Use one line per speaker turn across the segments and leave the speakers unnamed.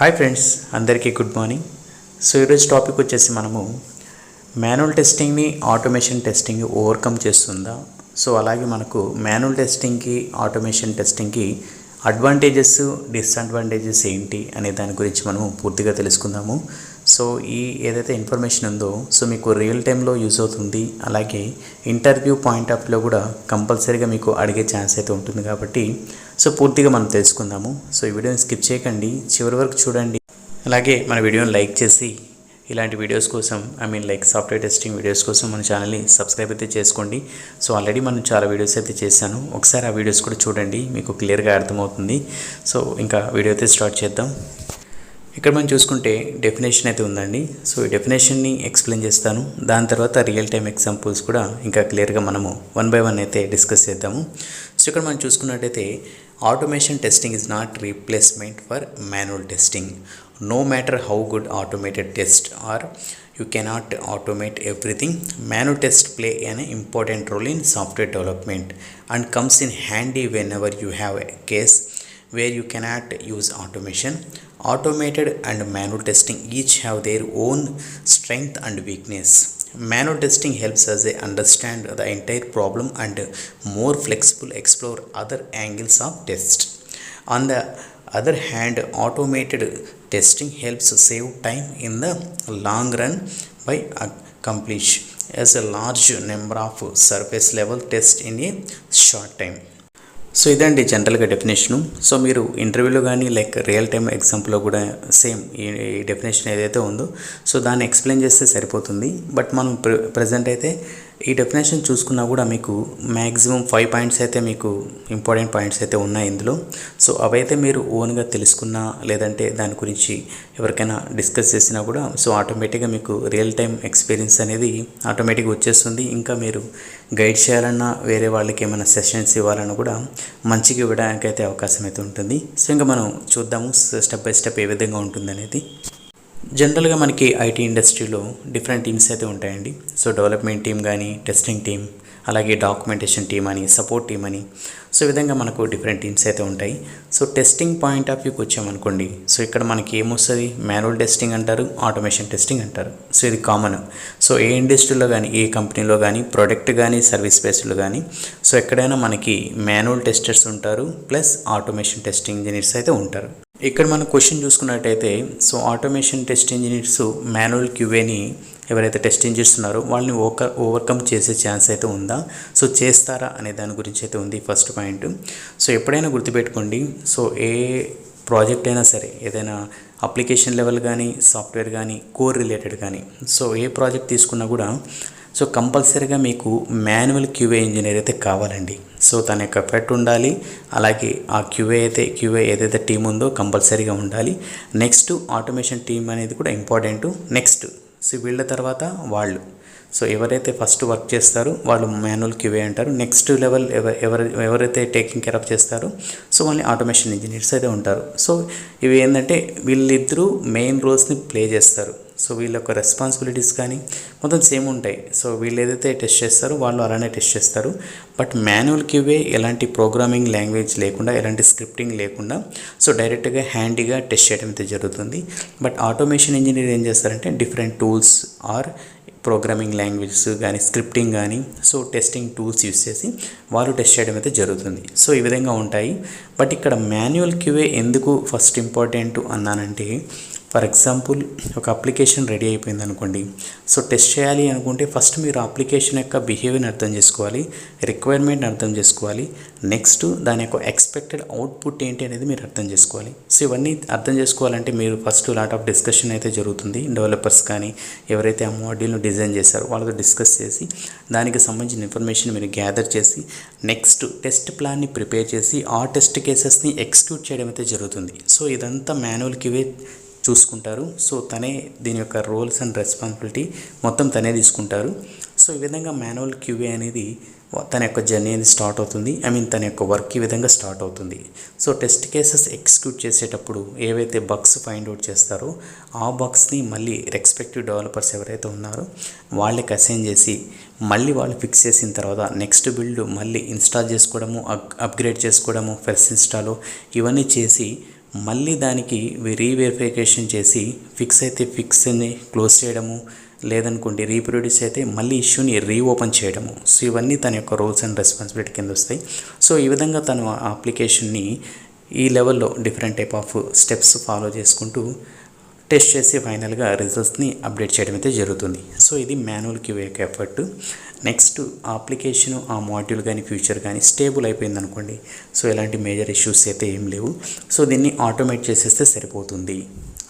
Hi friends, అందరికీ good morning. So ఈరోజు topic వచ్చేసి మనము మాన్యువల్ టెస్టింగ్ని ఆటోమేషన్ టెస్టింగ్ ఓవర్కమ్ చేస్తుందా, సో అలాగే మనకు మాన్యువల్ టెస్టింగ్కి ఆటోమేషన్ టెస్టింగ్కి అడ్వాంటేజెస్ డిసడ్వాంటేజెస్ ఏంటి అనే దాని గురించి మనము పూర్తిగా తెలుసుకుందాము. సో ఈ ఏదైతే ఇన్ఫర్మేషన్ ఉందో సో మీకు రియల్ టైంలో యూజ్ అవుతుంది, అలాగే ఇంటర్వ్యూ పాయింట్ ఆఫ్ వ్యూలో కూడా కంపల్సరీగా మీకు అడిగే ఛాన్స్ అయితే ఉంటుంది కాబట్టి సో పూర్తిగా మనం తెలుసుకుందాము. సో ఈ వీడియోని స్కిప్ చేయకండి, చివరి వరకు చూడండి. అలాగే మన వీడియోని లైక్ చేసి ఇలాంటి వీడియోస్ కోసం లైక్ సాఫ్ట్వేర్ టెస్టింగ్ వీడియోస్ కోసం మన ఛానల్ని సబ్స్క్రైబ్ అయితే చేసుకోండి. సో ఆల్రెడీ మనం చాలా వీడియోస్ అయితే చేశాను, ఒకసారి ఆ వీడియోస్ కూడా చూడండి, మీకు క్లియర్గా అర్థమవుతుంది. సో ఇంకా వీడియో అయితే స్టార్ట్ చేద్దాం. ఇక్కడ మనం చూసుకుంటే డెఫినేషన్ అయితే ఉందండి. సో ఈ డెఫినేషన్ని ఎక్స్ప్లెయిన్ చేస్తాను, దాని తర్వాత రియల్ టైమ్ ఎగ్జాంపుల్స్ కూడా ఇంకా క్లియర్గా మనము వన్ బై వన్ అయితే డిస్కస్ చేద్దాము. సో ఇక్కడ మనం చూసుకున్నట్టయితే automation testing is not replacement for manual testing. No matter how good automated tests are, you cannot automate everything. Manual tests play an important role in software development and comes in handy whenever you have a case where you cannot use automation. Automated and manual testing each have their own strength and weakness. Manual testing helps us understand the entire problem and more flexible explore other angles of test. On the other hand, automated testing helps save time in the long run by accomplish as a large number of surface level tests in a short time. So ఇదండి జనరల్గా definition. So మీరు ఇంటర్వ్యూలో కానీ like real time ఎగ్జాంపుల్లో కూడా same ఈ definition ఏదైతే ఉందో so దాన్ని ఎక్స్ప్లెయిన్ చేస్తే సరిపోతుంది. బట్ మనం ప్రజెంట్ అయితే ఈ డెఫినేషన్ చూసుకున్నా కూడా మీకు మ్యాక్సిమం 5 పాయింట్స్ అయితే మీకు ఇంపార్టెంట్ పాయింట్స్ అయితే ఉన్నాయి ఇందులో. సో అవైతే మీరు ఓన్గా తెలుసుకున్నా లేదంటే దాని గురించి ఎవరికైనా డిస్కస్ చేసినా కూడా సో ఆటోమేటిక్గా మీకు రియల్ టైం ఎక్స్పీరియన్స్ అనేది ఆటోమేటిక్గా వచ్చేస్తుంది. ఇంకా మీరు గైడ్ చేయాలన్నా వేరే వాళ్ళకి ఏమైనా సెషన్స్ ఇవ్వాలన్నా కూడా మంచిగా ఇవ్వడానికి అయితే అవకాశం అయితే ఉంటుంది. సో ఇంకా మనం చూద్దాము స్టెప్ బై స్టెప్ ఏ విధంగా ఉంటుంది అనేది. జనరల్గా మనకి ఐటీ ఇండస్ట్రీలో డిఫరెంట్ టీమ్స్ అయితే ఉంటాయండి. సో డెవలప్మెంట్ టీమ్ కానీ, టెస్టింగ్ టీమ్, అలాగే డాక్యుమెంటేషన్ టీమ్ అని, సపోర్ట్ టీమ్ అని, సో ఈ విధంగా మనకు డిఫరెంట్ టీమ్స్ అయితే ఉంటాయి. సో టెస్టింగ్ పాయింట్ ఆఫ్ వ్యూకి వచ్చామనుకోండి, సో ఇక్కడ మనకి ఏమొస్తుంది, మాన్యువల్ టెస్టింగ్ అంటారు, ఆటోమేషన్ టెస్టింగ్ అంటారు. సో ఇది కామన్. సో ఏ ఇండస్ట్రీలో కానీ, ఏ కంపెనీలో కానీ, ప్రోడక్ట్ కానీ, సర్వీస్ బేస్లో కానీ సో ఎక్కడైనా మనకి మాన్యువల్ టెస్టర్స్ ఉంటారు, ప్లస్ ఆటోమేషన్ టెస్టింగ్ ఇంజనీర్స్ అయితే ఉంటారు. ఇక్కడ మనం క్వశ్చన్ చూసుకున్నట్టయితే so automation test engineers manual క్యూఏని ఎవరైతే టెస్టింగ్ చేస్తున్నారో వాళ్ళని ఓవర్కమ్ చేసే ఛాన్స్ అయితే ఉందా, సో చేస్తారా అనే దాని గురించి అయితే ఉంది ఫస్ట్ పాయింట్. సో ఎప్పుడైనా గుర్తుపెట్టుకోండి, సో ఏ ప్రాజెక్ట్ అయినా సరే, ఏదైనా అప్లికేషన్ లెవెల్ కానీ, సాఫ్ట్వేర్ కానీ, కోర్ రిలేటెడ్ కానీ, సో ఏ ప్రాజెక్ట్ తీసుకున్నా కూడా సో కంపల్సరీగా మీకు మాన్యువల్ క్యూఏ ఇంజనీర్ అయితే కావాలండి. సో తన యొక్క ఎఫర్ట్ ఉండాలి, అలాగే ఆ క్యూఏ ఏదైతే టీం ఉందో కంపల్సరీగా ఉండాలి. నెక్స్ట్ ఆటోమేషన్ టీం అనేది కూడా ఇంపార్టెంట్. నెక్స్ట్ సో వీళ్ళ తర్వాత వాళ్ళు, సో ఎవరైతే ఫస్ట్ వర్క్ చేస్తారో వాళ్ళు మాన్యువల్ క్యూఏ అంటారు. నెక్స్ట్ లెవెల్ ఎవరైతే టేకింగ్ కేర్ ఆఫ్ చేస్తారో సో వాళ్ళని ఆటోమేషన్ ఇంజనీర్స్ అయితే ఉంటారు. సో ఇవి ఏంటంటే వీళ్ళిద్దరూ మెయిన్ రోల్స్ని ప్లే చేస్తారు. సో వీళ్ళ యొక్క రెస్పాన్సిబిలిటీస్ కానీ మొత్తం సేమ్ ఉంటాయి. సో వీళ్ళు ఏదైతే టెస్ట్ చేస్తారో వాళ్ళు అలానే టెస్ట్ చేస్తారు. బట్ మాన్యువల్ క్యూఏ ఎలాంటి ప్రోగ్రామింగ్ లాంగ్వేజ్ లేకుండా, ఎలాంటి స్క్రిప్టింగ్ లేకుండా సో డైరెక్ట్గా హ్యాండీగా టెస్ట్ చేయడం అయితే జరుగుతుంది. బట్ ఆటోమేషన్ ఇంజనీర్ ఏం చేస్తారంటే different tools or programming languages కానీ, స్క్రిప్టింగ్ కానీ, సో టెస్టింగ్ టూల్స్ యూస్ చేసి వాళ్ళు టెస్ట్ చేయడం అయితే జరుగుతుంది. సో ఈ విధంగా ఉంటాయి. బట్ ఇక్కడ మాన్యువల్ క్యూఏ ఎందుకు ఫస్ట్ ఇంపార్టెంట్ అన్నానంటే, ఫర్ ఎగ్జాంపుల్ ఒక అప్లికేషన్ రెడీ అయిపోయింది అనుకోండి, సో టెస్ట్ చేయాలి అనుకుంటే ఫస్ట్ మీరు అప్లికేషన్ యొక్క బిహేవియర్ని అర్థం చేసుకోవాలి, రిక్వైర్మెంట్ని అర్థం చేసుకోవాలి, నెక్స్ట్ దాని యొక్క ఎక్స్పెక్టెడ్ అవుట్పుట్ ఏంటి అనేది మీరు అర్థం చేసుకోవాలి. సో ఇవన్నీ అర్థం చేసుకోవాలంటే మీరు ఫస్ట్ లాట్ ఆఫ్ డిస్కషన్ అయితే జరుగుతుంది. డెవలపర్స్ కానీ ఎవరైతే ఆ మాడ్యూల్ను డిజైన్ చేశారో వాళ్ళతో డిస్కస్ చేసి దానికి సంబంధించిన ఇన్ఫర్మేషన్ మీరు గ్యాదర్ చేసి నెక్స్ట్ టెస్ట్ ప్లాన్ని ప్రిపేర్ చేసి ఆ టెస్ట్ కేసెస్ని ఎగ్జిక్యూట్ చేయడం అయితే జరుగుతుంది. సో ఇదంతా మాన్యువల్ క్యూఏ చూసుకుంటారు. సో తనే దీని యొక్క రోల్స్ అండ్ రెస్పాన్సిబిలిటీ మొత్తం తనే తీసుకుంటారు. సో ఈ విధంగా మాన్యువల్ క్యూఏ అనేది తన యొక్క జర్నీ అనేది స్టార్ట్ అవుతుంది. తన యొక్క వర్క్ ఈ విధంగా స్టార్ట్ అవుతుంది. సో టెస్ట్ కేసెస్ ఎగ్జిక్యూట్ చేసేటప్పుడు ఏవైతే బగ్స్ ఫైండ్ అవుట్ చేస్తారో ఆ బగ్స్ని మళ్ళీ రెస్పెక్టివ్ డెవలపర్స్ ఎవరైతే ఉన్నారో వాళ్ళకి అసైన్ చేసి మళ్ళీ వాళ్ళు ఫిక్స్ చేసిన తర్వాత నెక్స్ట్ బిల్డ్ మళ్ళీ ఇన్స్టాల్ చేసుకోవడము, అప్గ్రేడ్ చేసుకోవడము, ఫస్ట్ ఇన్స్టాల్ ఇవన్నీ చేసి మళ్ళీ దానికి రీవెరిఫికేషన్ చేసి ఫిక్స్ అయితే ఫిక్స్ని క్లోజ్ చేయడము, లేదనుకోండి రీప్రొడ్యూస్ అయితే మళ్ళీ ఇష్యూని రీఓపెన్ చేయడము. సో ఇవన్నీ తన యొక్క రోల్స్ అండ్ రెస్పాన్సిబిలిటీ కింద వస్తాయి. సో ఈ విధంగా తను అప్లికేషన్ని ఈ లెవెల్లో different type of steps follow చేసుకుంటూ టెస్ట్ చేసి ఫైనల్గా రిజల్ట్స్ని అప్డేట్ చేయడం అయితే జరుగుతుంది. సో ఇది మాన్యువల్ క్యూఏ యొక్క ఎఫర్ట్. నెక్స్ట్ ఆ అప్లికేషను, ఆ మాడ్యూల్ కానీ ఫ్యూచర్ కానీ స్టేబుల్ అయిపోయింది అనుకోండి, సో ఎలాంటి మేజర్ ఇష్యూస్ అయితే ఏం లేవు, సో దీన్ని ఆటోమేట్ చేసేస్తే సరిపోతుంది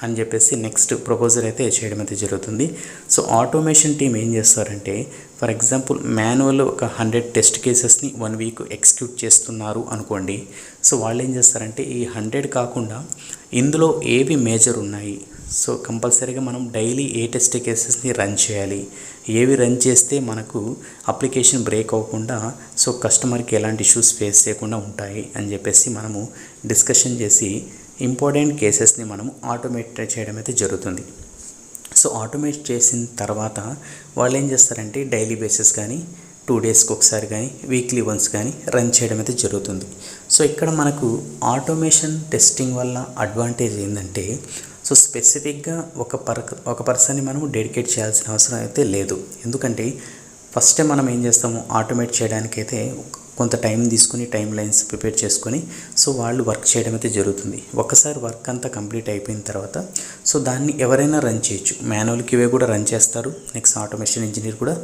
అని చెప్పేసి నెక్స్ట్ ప్రపోజల్ అయితే చేయడం అయితే జరుగుతుంది. సో ఆటోమేషన్ టీమ్ ఏం చేస్తారంటే, ఫర్ ఎగ్జాంపుల్ మాన్యువల్ ఒక 100 టెస్ట్ కేసెస్ని 1 వీక్ ఎగ్జిక్యూట్ చేస్తున్నారు అనుకోండి. సో వాళ్ళు ఏం చేస్తారంటే ఈ 100 కాకుండా ఇందులో ఏవి మేజర్ ఉన్నాయి, సో కంపల్సరీగా మనం డైలీ ఏ టెస్ట్ కేసెస్ని రన్ చేయాలి, ఏవి రన్ చేస్తే మనకు అప్లికేషన్ బ్రేక్ అవ్వకుండా, సో కస్టమర్కి ఎలాంటి ఇష్యూస్ ఫేస్ చేయకుండా ఉంటాయి అని చెప్పేసి మనము డిస్కషన్ చేసి ఇంపార్టెంట్ కేసెస్ని మనము ఆటోమేట్ చేయడం అయితే జరుగుతుంది. సో ఆటోమేట్ చేసిన తర్వాత వాళ్ళు ఏం చేస్తారంటే డైలీ బేసిస్ కానీ 2 డేస్కి ఒకసారి కానీ వీక్లీ వన్స్ కానీ రన్ చేయడం అయితే జరుగుతుంది. సో ఇక్కడ మనకు ఆటోమేషన్ టెస్టింగ్ వల్ల అడ్వాంటేజ్ ఏంటంటే, సో స్పెసిఫిక్గా ఒక పర్సన్ని మనం డెడికేట్ చేయాల్సిన అవసరం అయితే లేదు. ఎందుకంటే ఫస్ట్ మనం ఏం చేస్తాము, ఆటోమేట్ చేయడానికైతే కొంత టైం తీసుకుని టైం లైన్స్ ప్రిపేర్ చేసుకొని సో వాళ్ళు వర్క్ చేయడం అయితే జరుగుతుంది. ఒకసారి వర్క్ అంతా కంప్లీట్ అయిపోయిన తర్వాత సో దాన్ని ఎవరైనా రన్ చేయొచ్చు. మాన్యువల్ క్యూఏ కూడా రన్ చేస్తారు, నెక్స్ట్ ఆటోమేషన్ ఇంజనీర్ కూడా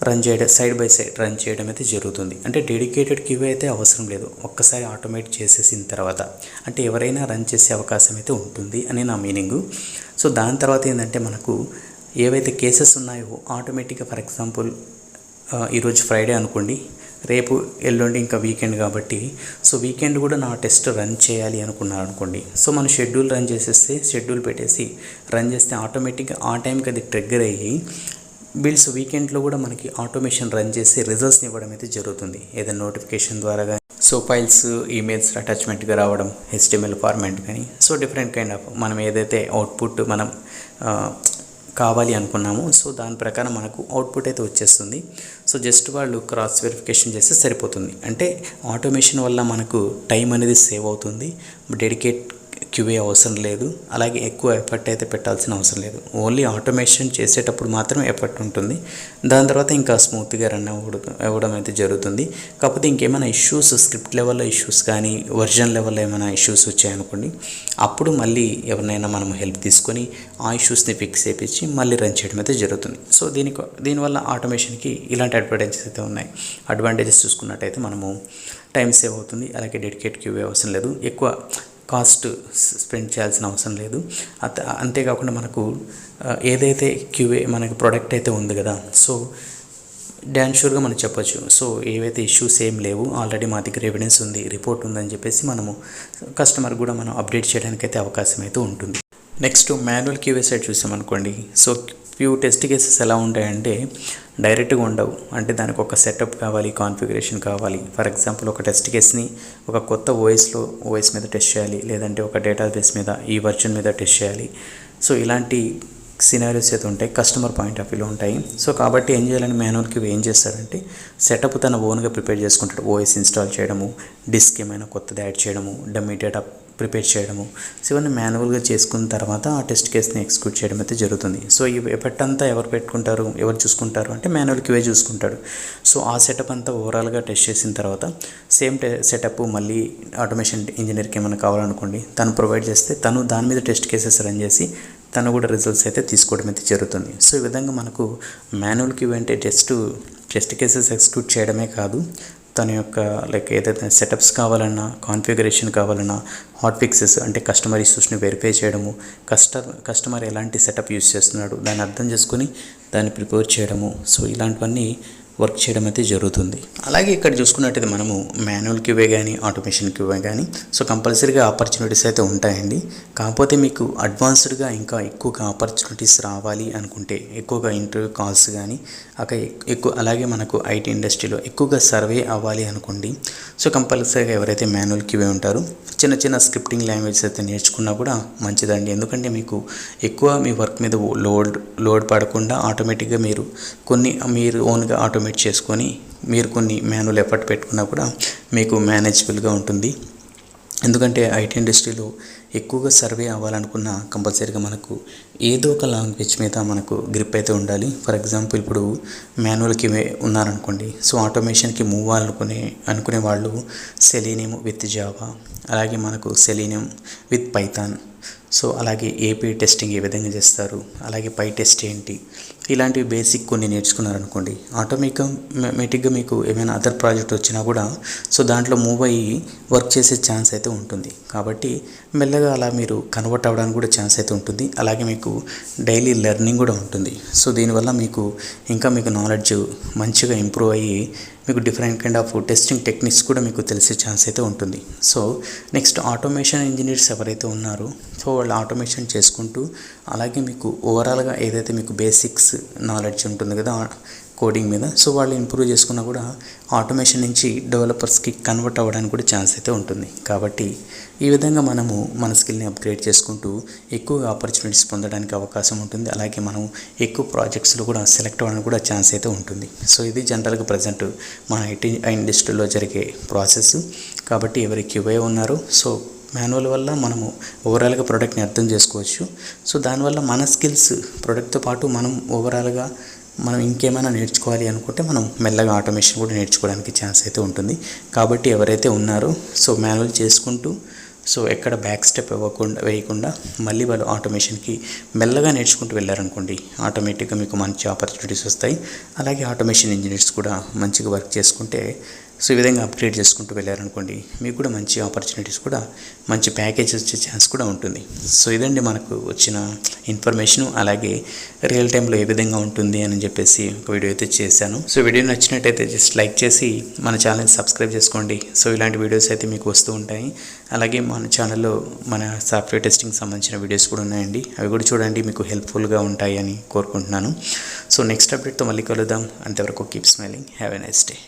రన్ చేయడం, సైడ్ బై సైడ్ రన్ చేయడం అయితే జరుగుతుంది. అంటే డెడికేటెడ్ క్యూఏ అయితే అవసరం లేదు, ఒక్కసారి ఆటోమేట్ చేసేసిన తర్వాత అంటే ఎవరైనా రన్ చేసే అవకాశం అయితే ఉంటుంది అని నా మీనింగు. సో దాని తర్వాత ఏంటంటే మనకు ఏవైతే కేసెస్ ఉన్నాయో ఆటోమేటిక్గా, ఫర్ ఎగ్జాంపుల్ ఈరోజు ఫ్రైడే అనుకోండి, రేపు ఎల్లుండి ఇంకా వీకెండ్ కాబట్టి సో వీకెండ్ కూడా నా టెస్ట్ రన్ చేయాలి అనుకున్నారు అనుకోండి, సో మనం షెడ్యూల్ రన్ చేసేస్తే, షెడ్యూల్ పెట్టేసి రన్ చేస్తే ఆటోమేటిక్గా ఆ టైంకి అది ట్రిగ్గర్ అయ్యి బిల్స్ వీకెండ్లో కూడా మనకి ఆటోమేషన్ రన్ చేసి రిజల్ట్స్ని ఇవ్వడం అయితే జరుగుతుంది. ఏదైనా నోటిఫికేషన్ ద్వారా కానీ, సో ఫైల్స్ ఈమెయిల్స్ అటాచ్మెంట్గా రావడం, HTML ఫార్మాట్ కానీ, సో డిఫరెంట్ కైండ్ ఆఫ్ మనం ఏదైతే అవుట్పుట్ మనం కావాలి అనుకున్నాము సో దాని ప్రకారం మనకు అవుట్పుట్ అయితే వచ్చేస్తుంది. సో జస్ట్ వాళ్ళు క్రాస్ వెరిఫికేషన్ చేస్తే సరిపోతుంది. అంటే ఆటోమేషన్ వల్ల మనకు టైం అనేది సేవ్ అవుతుంది, డెడికేట్ క్యూఏ అవసరం లేదు, అలాగే ఎక్కువ ఎఫర్ట్ అయితే పెట్టాల్సిన అవసరం లేదు. ఓన్లీ ఆటోమేషన్ చేసేటప్పుడు మాత్రమే ఎఫర్ట్ ఉంటుంది, దాని తర్వాత ఇంకా స్మూత్గా రన్ అవ్వడం అయితే జరుగుతుంది. కాకపోతే ఇంకేమైనా ఇష్యూస్, స్క్రిప్ట్ లెవెల్లో ఇష్యూస్ కానీ వర్జన్ లెవెల్లో ఏమైనా ఇష్యూస్ వచ్చాయనుకోండి, అప్పుడు మళ్ళీ ఎవరినైనా మనం హెల్ప్ తీసుకొని ఆ ఇష్యూస్ని ఫిక్స్ చేయించి మళ్ళీ రన్ చేయడం అయితే జరుగుతుంది. సో దీనివల్ల ఆటోమేషన్కి ఇలాంటి అడ్వాంటేజెస్ అయితే ఉన్నాయి. అడ్వాంటేజెస్ చూసుకున్నట్టయితే మనము టైం సేవ్ అవుతుంది, అలాగే డెడికేట్ క్యూఏ అవసరం లేదు, ఎక్కువ కాస్ట్ స్పెండ్ చేయాల్సిన అవసరం లేదు. అంతేకాకుండా మనకు ఏదైతే క్యూఏ మనకి ప్రోడక్ట్ అయితే ఉంది కదా, సో డ్యాన్ షూర్గా మనం చెప్పొచ్చు, సో ఏవైతే ఇష్యూస్ ఏం లేవు, ఆల్రెడీ మా దగ్గర ఎవిడెన్స్ ఉంది, రిపోర్ట్ ఉందని చెప్పేసి మనము కస్టమర్ కూడా మనం అప్డేట్ చేయడానికి అయితే అవకాశం అయితే ఉంటుంది. నెక్స్ట్ మాన్యువల్ క్యూఏ సైడ్ చూసామనుకోండి, సో ఫ్యూ టెస్ట్ కేసెస్ ఎలా ఉంటాయంటే డైరెక్ట్గా ఉండవు. అంటే దానికి ఒక సెటప్ కావాలి, కాన్ఫిగరేషన్ కావాలి. ఫర్ ఎగ్జాంపుల్ ఒక టెస్ట్ కేస్ని ఒక కొత్త ఓఎస్ మీద టెస్ట్ చేయాలి, లేదంటే ఒక డేటాబేస్ మీద ఈ వర్జన్ మీద టెస్ట్ చేయాలి. సో ఇలాంటి సినారియోస్ అయితే ఉంటాయి, కస్టమర్ పాయింట్ ఆఫ్ వ్యూలో ఉంటాయి. సో కాబట్టి ఏం చేయాలని మాన్యువల్ క్యూఏ ఏం చేస్తారంటే సెటప్ తన ఓన్గా ప్రిపేర్ చేసుకుంటాడు. ఓఎస్ ఇన్స్టాల్ చేయడము, డిస్క్ ఏమైనా కొత్తది యాడ్ చేయడము, డమ్మీ డేటా ప్రిపేర్ చేయడము, సో ఇవన్నీ మాన్యువల్గా చేసుకున్న తర్వాత ఆ టెస్ట్ కేస్ని ఎగ్జిక్యూట్ చేయడం అయితే జరుగుతుంది. సో ఈ ఎఫర్ట్ అంతా ఎవరు చూసుకుంటారు అంటే మాన్యువల్ క్యూఏ చూసుకుంటాడు. సో ఆ సెటప్ అంతా ఓవరాల్గా టెస్ట్ చేసిన తర్వాత సేమ్ సెటప్ మళ్ళీ ఆటోమేషన్ ఇంజనీర్కి ఏమైనా కావాలనుకోండి, తను ప్రొవైడ్ చేస్తే తను దాని మీద టెస్ట్ కేసెస్ రన్ చేసి తను కూడా రిజల్ట్స్ అయితే తీసుకోవడం అయితే జరుగుతుంది. సో ఈ విధంగా మనకు మాన్యువల్ క్యూఏ అంటే టెస్ట్ కేసెస్ ఎగ్జిక్యూట్ చేయడమే కాదు, తన యొక్క ఏదైతే సెటప్స్ కావాలన్నా, కాన్ఫిగరేషన్ కావాలన్నా, హాట్ ఫిక్సెస్ అంటే కస్టమర్ ఇష్యూస్ని వెరిఫై చేయడము, కస్టమర్ ఎలాంటి సెటప్ యూస్ చేస్తున్నాడు దాన్ని అర్థం చేసుకొని దాన్ని ప్రిపేర్ చేయడము, సో ఇలాంటివన్నీ వర్క్ చేయడం అయితే జరుగుతుంది. అలాగే ఇక్కడ చూసుకున్నట్టయితే మనము మాన్యువల్ క్యూఏ కానీ ఆటోమేషన్ క్యూఏ కానీ సో కంపల్సరీగా ఆపర్చునిటీస్ అయితే ఉంటాయండి. కాకపోతే మీకు అడ్వాన్స్డ్గా ఇంకా ఎక్కువగా ఆపర్చునిటీస్ రావాలి అనుకుంటే, ఎక్కువగా ఇంటర్వ్యూ కాల్స్ కానీ అలాగే మనకు ఐటీ ఇండస్ట్రీలో ఎక్కువగా సర్వే అవ్వాలి అనుకోండి, సో కంపల్సరీగా ఎవరైతే మాన్యువల్ క్యూఏ ఉంటారో చిన్న స్క్రిప్టింగ్ లాంగ్వేజెస్ అయితే నేర్చుకున్నా కూడా మంచిదండి. ఎందుకంటే మీకు ఎక్కువ మీ వర్క్ మీద లోడ్ పడకుండా ఆటోమేటిక్గా మీరు ఓన్గా ఆటోమేట్ చేసుకొని మీరు కొన్ని మాన్యువల్ ఎఫర్ట్ పెట్టుకున్నా కూడా మీకు మేనేజబుల్గా ఉంటుంది. ఎందుకంటే ఐటీ ఇండస్ట్రీలో ఎక్కువగా సర్వే అవ్వాలనుకున్న కంపల్సరీగా మనకు ఏదో ఒక లాంగ్వేజ్ మీద మనకు గ్రిప్ అయితే ఉండాలి. ఫర్ ఎగ్జాంపుల్ ఇప్పుడు మాన్యువల్కి ఉన్నారనుకోండి, సో ఆటోమేషన్కి మూవ్ అనుకునే వాళ్ళు సెలీనియం విత్ జావా, అలాగే మనకు సెలీనియం విత్ పైథాన్, సో అలాగే ఏపీ టెస్టింగ్ ఏ విధంగా చేస్తారు, అలాగే పై టెస్ట్ ఏంటి, ఇలాంటివి బేసిక్ కొన్ని నేర్చుకున్నారనుకోండి, ఆటోమేటిక్గా మీకు ఏమైనా అదర్ ప్రాజెక్ట్ వచ్చినా కూడా సో దాంట్లో మూవ్ అయ్యి వర్క్ చేసే ఛాన్స్ అయితే ఉంటుంది. కాబట్టి మెల్లగా అలా మీరు కన్వర్ట్ అవ్వడానికి కూడా ఛాన్స్ అయితే ఉంటుంది. అలాగే మీకు డైలీ లెర్నింగ్ కూడా ఉంటుంది. సో దీనివల్ల మీకు ఇంకా మీకు నాలెడ్జ్ మంచిగా ఇంప్రూవ్ అయ్యి మీకు different kind of testing techniques కూడా మీకు తెలిసే ఛాన్స్ అయితే ఉంటుంది. సో నెక్స్ట్ ఆటోమేషన్ ఇంజనీర్స్ ఎవరైతే ఉన్నారో సో వాళ్ళు ఆటోమేషన్ చేసుకుంటూ అలాగే మీకు ఓవరాల్గా ఏదైతే మీకు బేసిక్స్ నాలెడ్జ్ ఉంటుంది కదా కోడింగ్ మీద, సో వాళ్ళు ఇంప్రూవ్ చేసుకున్నా కూడా ఆటోమేషన్ నుంచి డెవలపర్స్కి కన్వర్ట్ అవ్వడానికి కూడా ఛాన్స్ అయితే ఉంటుంది. కాబట్టి ఈ విధంగా మనము మన స్కిల్ని అప్గ్రేడ్ చేసుకుంటూ ఎక్కువ ఆపర్చునిటీస్ పొందడానికి అవకాశం ఉంటుంది. అలాగే మనం ఎక్కువ ప్రాజెక్ట్స్లో కూడా సెలెక్ట్ అవ్వడానికి కూడా ఛాన్స్ అయితే ఉంటుంది. సో ఇది జనరల్గా ప్రజెంట్ మన ఐటీ ఇండస్ట్రీలో జరిగే ప్రాసెస్. కాబట్టి ఎవరు క్యూఏ ఉన్నారో సో మాన్యువల్ వల్ల మనము ఓవరాల్గా ప్రోడక్ట్ని అర్థం చేసుకోవచ్చు. సో దానివల్ల మన స్కిల్స్ ప్రోడక్ట్తో పాటు మనం ఓవరాల్గా మనం ఇంకేమైనా నేర్చుకోవాలి అనుకుంటే మనం మెల్లగా ఆటోమేషన్ కూడా నేర్చుకోవడానికి ఛాన్స్ అయితే ఉంటుంది. కాబట్టి ఎవరైతే ఉన్నారో సో మాన్యువల్ చేసుకుంటూ సో ఎక్కడ బ్యాక్ స్టెప్ వేయకుండా మళ్ళీ వాళ్ళు ఆటోమేషన్కి మెల్లగా నేర్చుకుంటూ వెళ్ళారనుకోండి, ఆటోమేటిక్గా మీకు మంచి ఆపర్చునిటీస్ వస్తాయి. అలాగే ఆటోమేషన్ ఇంజనీర్స్ కూడా మంచిగా వర్క్ చేసుకుంటే సో ఈ విధంగా అప్గ్రేడ్ చేసుకుంటూ వెళ్ళారనుకోండి, మీకు కూడా మంచి ఆపర్చునిటీస్ కూడా మంచి ప్యాకేజ్ వచ్చే ఛాన్స్ కూడా ఉంటుంది. సో ఇదండి మనకు వచ్చిన ఇన్ఫర్మేషను. అలాగే రియల్ టైంలో ఏ విధంగా ఉంటుంది అని చెప్పేసి ఒక వీడియో అయితే చేశాను. సో వీడియో నచ్చినట్టయితే జస్ట్ లైక్ చేసి మన ఛానల్ని సబ్స్క్రైబ్ చేసుకోండి. సో ఇలాంటి వీడియోస్ అయితే మీకు వస్తూ ఉంటాయి. అలాగే మన ఛానల్లో మన సాఫ్ట్వేర్ టెస్టింగ్ సంబంధించిన వీడియోస్ కూడా ఉన్నాయండి, అవి కూడా చూడండి, మీకు హెల్ప్ఫుల్గా ఉంటాయి అని కోరుకుంటున్నాను. సో నెక్స్ట్ అప్డేట్తో మళ్ళీ కలుద్దాం. అంతవరకు keep smiling, have a nice day.